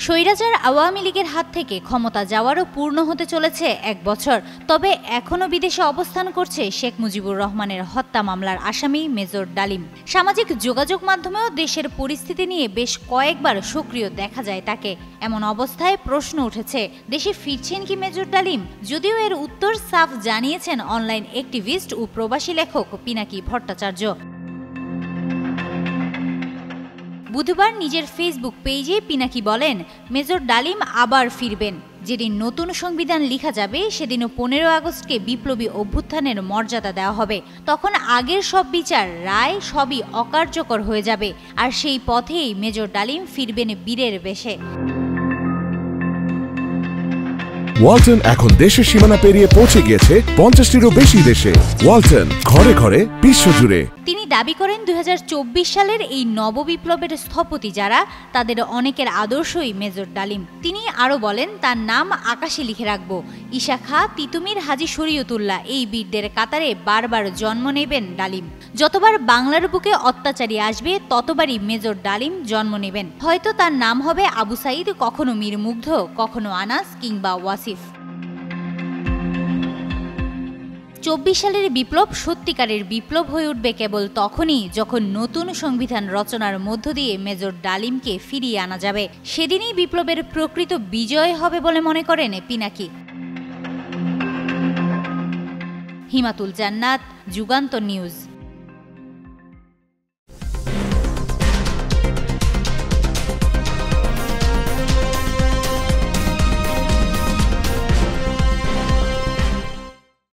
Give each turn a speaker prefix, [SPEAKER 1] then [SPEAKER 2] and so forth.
[SPEAKER 1] স্বৈরাচার আওয়ামী লীগের হাত থেকে ক্ষমতা যাওয়ারও পূর্ণ হতে চলেছে ১ বছর। তবে এখনও বিদেশে অবস্থান করছে শেখ মুজিবুর রহমানের হত্যা মামলার আসামি মেজর ডালিম। সামাজিক যোগাযোগ মাধ্যমেও দেশের পরিস্থিতি নিয়ে বেশ কয়েকবার সক্রিয় দেখা যায় তাকে। এমন অবস্থায় প্রশ্ন উঠেছে, দেশে ফিরছেন কি মেজর ডালিম? যদিও এর উত্তর সাফ জানিয়েছেন অনলাইন অ্যাক্টিভিস্ট ও প্রবাসী লেখক পিনাকি ভট্টাচার্য। বুধবার নিজের ফেসবুক পেজে পিনাকি বলেন, মেজর ডালিম আবার ফিরবেন। যেদিন নতুন সংবিধান লিখা যাবে সেদিনও ১৫ আগস্টকে বিপ্লবী অভ্যুত্থানের মর্যাদা দেওয়া হবে। তখন আগের সব বিচার, রায় সবই অকার্যকর হয়ে যাবে। আর সেই পথেই মেজর ডালিম ফিরবেন বীরের বেশে।
[SPEAKER 2] ওয়ালটন এখন দেশের সীমানা পেরিয়ে পৌঁছে গিয়েছে ৫০টিরও বেশি দেশে। ওয়ালটন, ঘরে ঘরে বিশ্বজুড়ে।
[SPEAKER 1] তিনি দাবি করেন ২০২৪ সালের এই নববিপ্লবের স্থপতি যারা, তাদের অনেকের আদর্শই মেজর ডালিম। তিনি আরও বলেন, তার নাম আকাশে লিখে রাখব। ঈশা খাঁ, তিতুমির, হাজী শরীয়তুল্লাহ এই বীরদের কাতারে বারবার জন্ম নেবেন ডালিম। যতবার বাংলার বুকে অত্যাচারী আসবে ততবারই মেজর ডালিম জন্ম নেবেন। হয়তো তার নাম হবে আবু সাঈদ, কখনো মীর মুগ্ধ, কখনো আনাস কিংবা ওয়াসিফ। ২৪ সালের বিপ্লব সত্যিকারের বিপ্লব হয়ে উঠবে কেবল তখনই যখন নতুন সংবিধান রচনার মধ্য দিয়ে মেজর ডালিমকে ফিরিয়ে আনা যাবে। সেদিনই বিপ্লবের প্রকৃত বিজয় হবে বলে মনে করেন পিনাকি। হিমাতুল জান্নাত, যুগান্তর নিউজ।